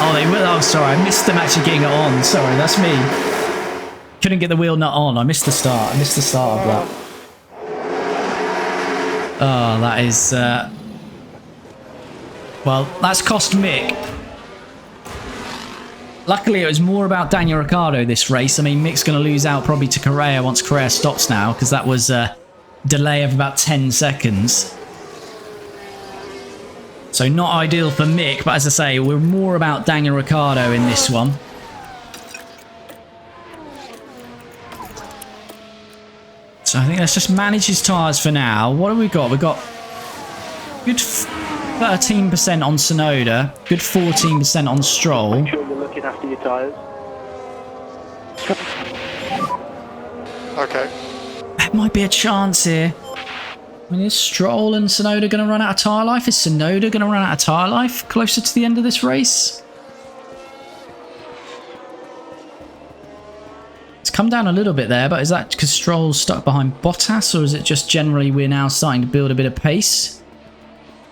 S1: Oh, they will. Oh, sorry. I missed them actually getting it on. Sorry, that's me. Couldn't get the wheel nut on. I missed the start. I missed the start of that. Oh, that is... well, that's cost Mick. Luckily, it was more about Daniel Ricciardo this race. I mean, Mick's going to lose out probably to Correa once Correa stops now, because that was a delay of about 10 seconds. So not ideal for Mick, but as I say, we're more about Daniel Ricciardo in this one. So I think let's just manage his tyres for now. What have we got? We've got good 13% on Tsunoda, good 14% on Stroll.
S4: Make sure you're looking after your tyres.
S3: Okay.
S1: There might be a chance here. I mean, is Stroll and Tsunoda going to run out of tyre life? Is Tsunoda going to run out of tyre life closer to the end of this race? It's come down a little bit there, but is that because Stroll's stuck behind Bottas, or is it just generally we're now starting to build a bit of pace?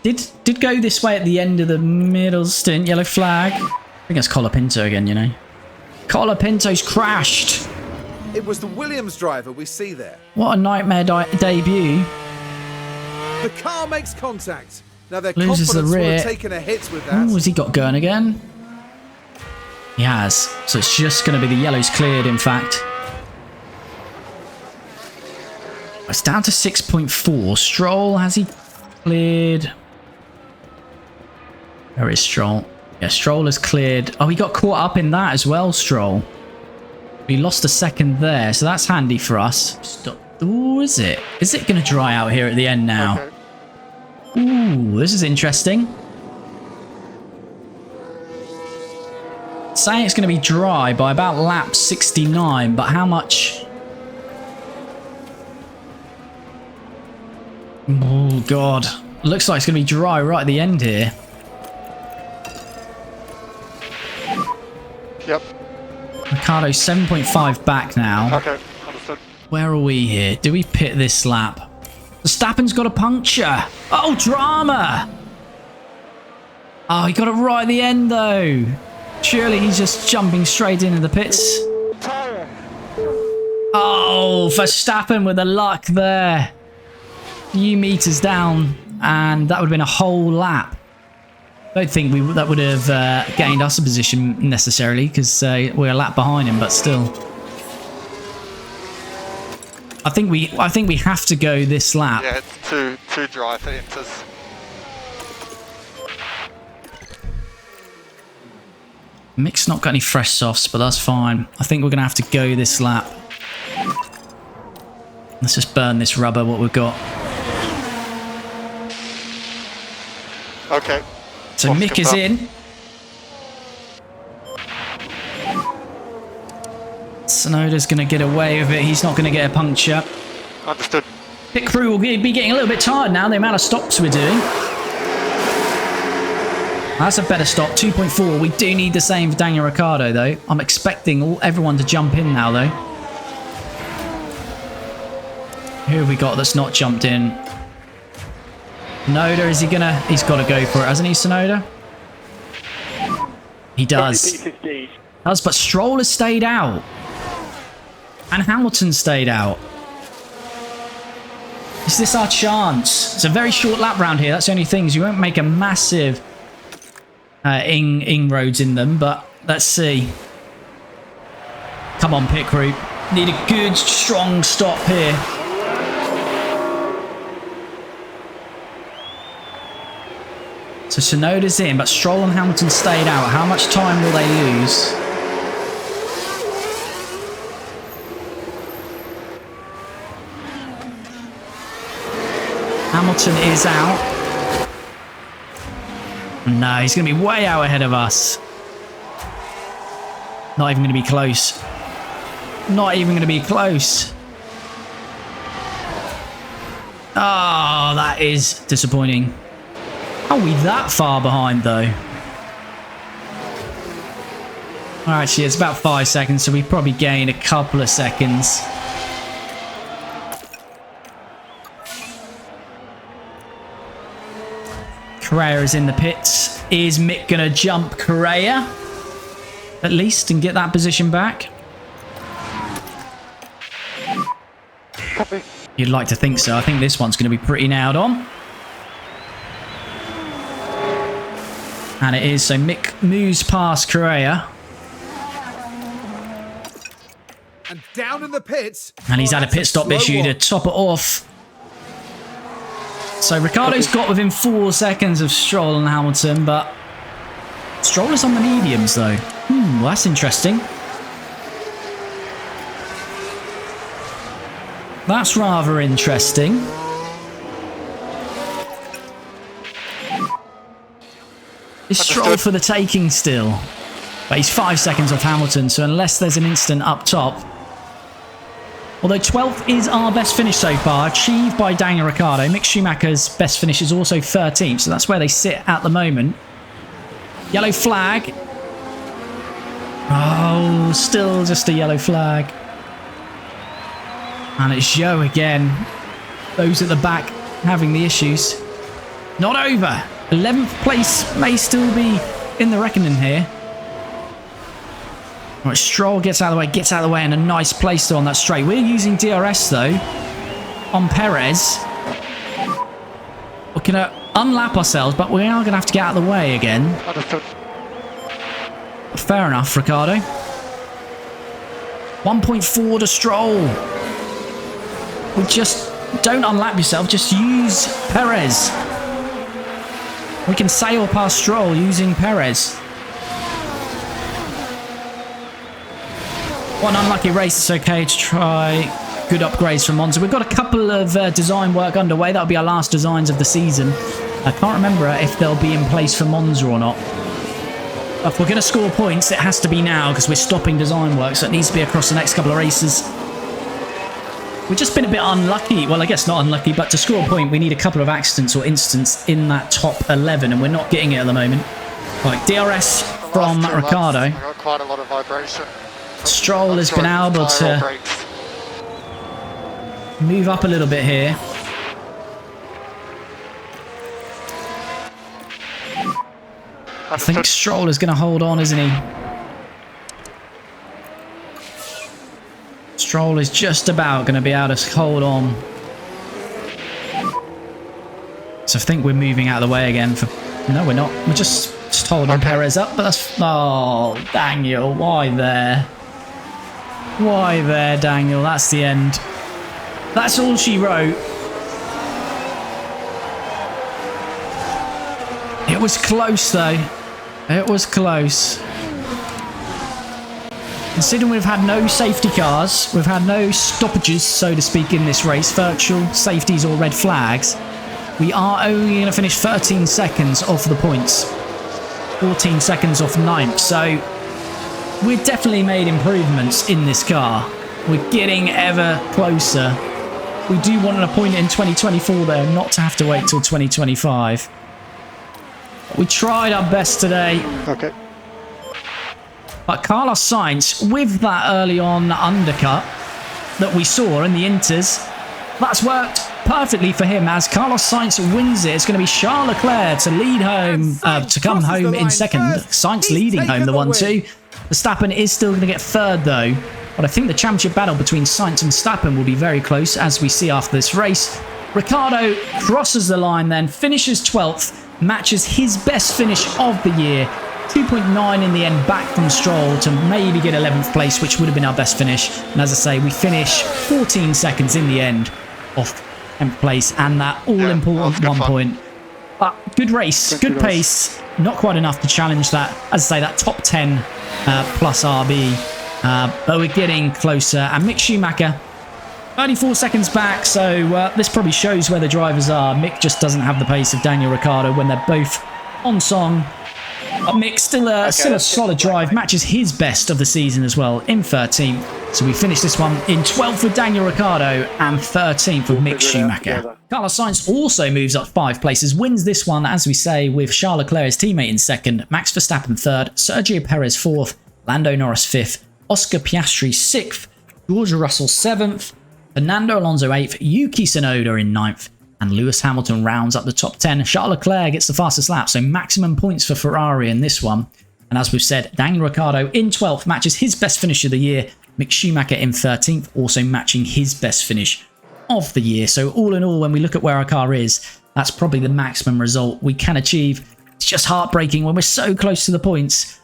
S1: Did go this way at the end of the middle stint. Yellow flag. I think it's Colapinto again, you know. Colapinto's crashed.
S2: It was the Williams driver we see there.
S1: What a nightmare debut.
S2: The car makes contact. Now their
S1: Loses the
S2: confidence will
S1: rear.
S2: have taken a hit with that.
S1: Ooh, has he got going again? He has. So it's just going to be the yellows cleared, in fact. It's down to 6.4. Stroll, has he cleared? Where is Stroll? Yeah, Stroll has cleared. Oh, he got caught up in that as well, Stroll. He lost a second there, so that's handy for us. Stop. Ooh, is it? Is it going to dry out here at the end now?
S3: Okay.
S1: Ooh, this is interesting. Saying it's going to be dry by about lap 69, but how much? Oh, God. Looks like it's going to be dry right at the end here.
S3: Yep.
S1: Ricciardo's 7.5 back now.
S3: Okay. Understood.
S1: Where are we here? Do we pit this lap? Verstappen's got a puncture. Oh, drama. Oh, he got it right at the end, though. Surely he's just jumping straight into the pits. Oh, Verstappen with the luck there. Few meters down, and that would have been a whole lap. Don't think that would have gained us a position necessarily, because we're a lap behind him, but still. I think we have to go this lap.
S3: Yeah, it's too dry for Inters.
S1: Mick's not got any fresh softs, but that's fine. I think we're going to have to go this lap. Let's just burn this rubber, what we've got.
S3: Okay.
S1: So Mick is in. Tsunoda's going to get away with it. He's not going to get a puncture.
S3: Understood.
S1: Pit crew will be getting a little bit tired now, the amount of stops we're doing. That's a better stop, 2.4. We do need the same for Daniel Ricciardo, though. I'm expecting everyone to jump in now, though. Who have we got that's not jumped in? Tsunoda, is he gonna... He's got to go for it, hasn't he, Tsunoda? He does. Does, but Stroll has stayed out. And Hamilton stayed out. Is this our chance? It's a very short lap round here. That's the only thing. You won't make a massive inroads in them, but let's see. Come on, pit crew. Need a good, strong stop here. So Tsunoda's in, but Stroll and Hamilton stayed out. How much time will they lose? Hamilton is out. No, he's going to be way out ahead of us. Not even going to be close. Not even going to be close. Oh, that is disappointing. How are we that far behind, though? Alright, actually, it's about 5 seconds, so we probably gain a couple of seconds. Correa is in the pits. Is Mick going to jump Correa? At least, and get that position back?
S3: Copy.
S1: You'd like to think so. I think this one's going to be pretty nailed on. And it is. So Mick moves past Correa.
S2: And down in the pits.
S1: And he's had a
S2: that's
S1: pit stop
S2: slow
S1: issue to
S2: one.
S1: top it off. So Ricciardo's got within 4 seconds of Stroll and Hamilton, but Stroll is on the mediums though. Well, that's interesting. That's rather interesting. Is Stroll for the taking still? But he's 5 seconds off Hamilton, so unless there's an instant up top. Although 12th is our best finish so far, achieved by Daniel Ricciardo. Mick Schumacher's best finish is also 13th, so that's where they sit at the moment. Yellow flag. Oh, still just a yellow flag. And it's Zhou again. Those at the back having the issues. Not over. 11th place may still be in the reckoning here. Right, Stroll gets out of the way, and a nice place though on that straight. We're using DRS though on Perez. We're going to unlap ourselves, but we are going to have to get out of the way again.
S3: Understood.
S1: Fair enough, Ricciardo. 1.4 to Stroll. We just don't unlap yourself, just use Perez. We can sail past Stroll using Perez. What an unlucky race. It's okay to try good upgrades from Monza. We've got a couple of design work underway. That'll be our last designs of the season. I can't remember if they'll be in place for Monza or not. If we're going to score points, it has to be now because we're stopping design work, so it needs to be across the next couple of races. We've just been a bit unlucky. Well, I guess not unlucky, but to score a point, we need a couple of accidents or incidents in that top 11, and we're not getting it at the moment. Right, DRS from Ricciardo.
S3: I got quite a lot of vibration.
S1: Stroll has been able to move up a little bit here. I think Stroll is going to hold on, isn't he? Stroll is just about going to be able to hold on. So I think we're moving out of the way again. No, we're not. We're just holding Perez up. But that's... Oh, Daniel, why there? Why there, Daniel? That's the end. That's all she wrote. It was close, though. It was close. Considering we've had no safety cars, we've had no stoppages, so to speak, in this race, virtual safeties or red flags, we are only going to finish 13 seconds off the points. 14 seconds off 9th, so we've definitely made improvements in this car. We're getting ever closer. We do want an appointment in 2024, though, not to have to wait till 2025. We tried our best today.
S3: Okay.
S1: But Carlos Sainz, with that early on undercut that we saw in the Inters, that's worked perfectly for him as Carlos Sainz wins it. It's going to be Charles Leclerc to lead home, to come home in second. Sainz leading home the 1-2. Verstappen is still going to get third though. But I think the championship battle between Sainz and Verstappen will be very close as we see after this race. Ricciardo crosses the line then, finishes 12th, matches his best finish of the year. 2.9 in the end, back from Stroll to maybe get 11th place, which would have been our best finish. And as I say, we finish 14 seconds in the end off 10th place, and that all-important 1 point. But good race, good pace, not quite enough to challenge that, as I say, that top 10 plus RB. But we're getting closer, and Mick Schumacher, 34 seconds back, so this probably shows where the drivers are. Mick just doesn't have the pace of Daniel Ricciardo when they're both on song. But Mick still a solid drive, matches his best of the season as well in 13th. So we finish this one in 12th with Daniel Ricciardo and 13th with Mick Schumacher. Carlos Sainz also moves up 5 places, wins this one, as we say, with Charles Leclerc, his teammate, in second, Max Verstappen third, Sergio Perez 4th, Lando Norris 5th, Oscar Piastri 6th, George Russell 7th, Fernando Alonso 8th, Yuki Tsunoda in 9th, and Lewis Hamilton rounds up the top 10. Charles Leclerc gets the fastest lap, so maximum points for Ferrari in this one. And as we've said, Daniel Ricciardo in 12th matches his best finish of the year. Mick Schumacher in 13th, also matching his best finish of the year. So all in all, when we look at where our car is, that's probably the maximum result we can achieve. It's just heartbreaking when we're so close to the points.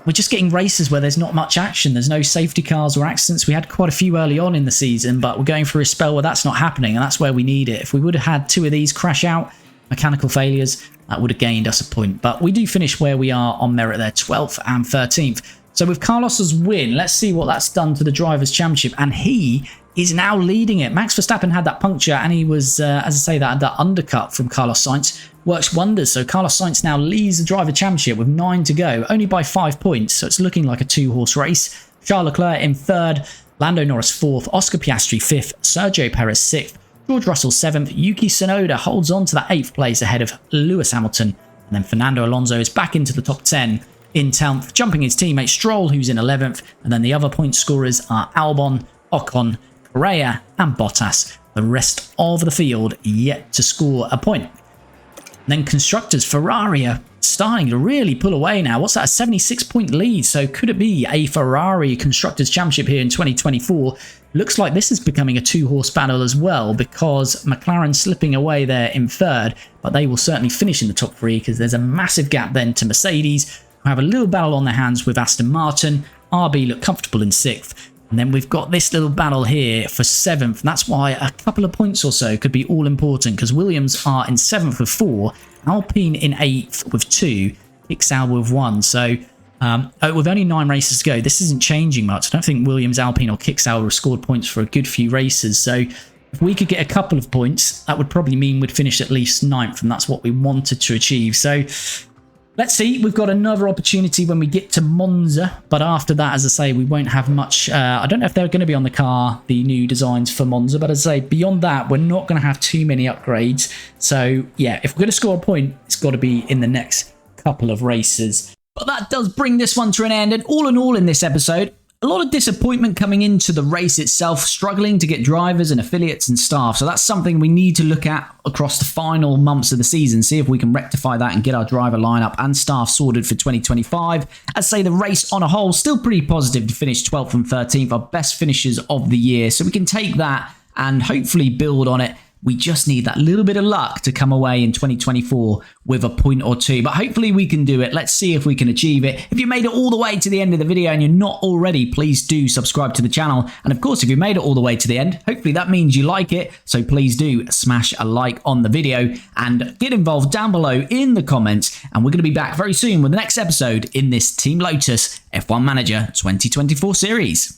S1: We're just getting races where there's not much action. There's no safety cars or accidents. We had quite a few early on in the season, but we're going through a spell where that's not happening, and that's where we need it. If we would have had 2 of these crash out, mechanical failures, that would have gained us a point. But we do finish where we are on merit there, 12th and 13th. So with Carlos's win, let's see what that's done to the Drivers' Championship, and he is now leading it. Max Verstappen had that puncture, and he was, as I say, that undercut from Carlos Sainz works wonders. So Carlos Sainz now leads the Driver Championship with 9 to go, only by 5 points. So it's looking like a 2-horse race. Charles Leclerc in 3rd, Lando Norris 4th, Oscar Piastri 5th, Sergio Perez 6th, George Russell 7th, Yuki Tsunoda holds on to that 8th place ahead of Lewis Hamilton, and then Fernando Alonso is back into the top 10 in 10th, jumping his teammate Stroll, who's in 11th, and then the other point scorers are Albon, Ocon, Correa and Bottas. The rest of the field yet to score a point. Then constructors, Ferrari are starting to really pull away now. What's that, a 76-point lead? So could it be a Ferrari Constructors Championship here in 2024? Looks like this is becoming a 2-horse battle as well, because McLaren slipping away there in 3rd, but they will certainly finish in the top 3 because there's a massive gap then to Mercedes, who have a little battle on their hands with Aston Martin. RB look comfortable in 6th. And then we've got this little battle here for 7th. And that's why a couple of points or so could be all important, because Williams are in 7th with 4, Alpine in 8th with 2, Sauber with 1. So with only 9 races to go, this isn't changing much. I don't think Williams, Alpine or Sauber have scored points for a good few races. So if we could get a couple of points, that would probably mean we'd finish at least 9th. And that's what we wanted to achieve. So let's see, we've got another opportunity when we get to Monza, but after that, as I say, we won't have much. I don't know if they're going to be on the car, the new designs for Monza, but as I say, beyond that, we're not going to have too many upgrades. So yeah, if we're going to score a point, it's got to be in the next couple of races. But that does bring this one to an end, and all in all in this episode, a lot of disappointment coming into the race itself, struggling to get drivers and affiliates and staff. So that's something we need to look at across the final months of the season, see if we can rectify that and get our driver lineup and staff sorted for 2025. I'd say the race on a whole, still pretty positive to finish 12th and 13th, our best finishes of the year. So we can take that and hopefully build on it. We just need that little bit of luck to come away in 2024 with a point or 2. But hopefully we can do it. Let's see if we can achieve it. If you made it all the way to the end of the video and you're not already, please do subscribe to the channel. And of course, if you made it all the way to the end, hopefully that means you like it. So please do smash a like on the video and get involved down below in the comments. And we're going to be back very soon with the next episode in this Team Lotus F1 Manager 2024 series.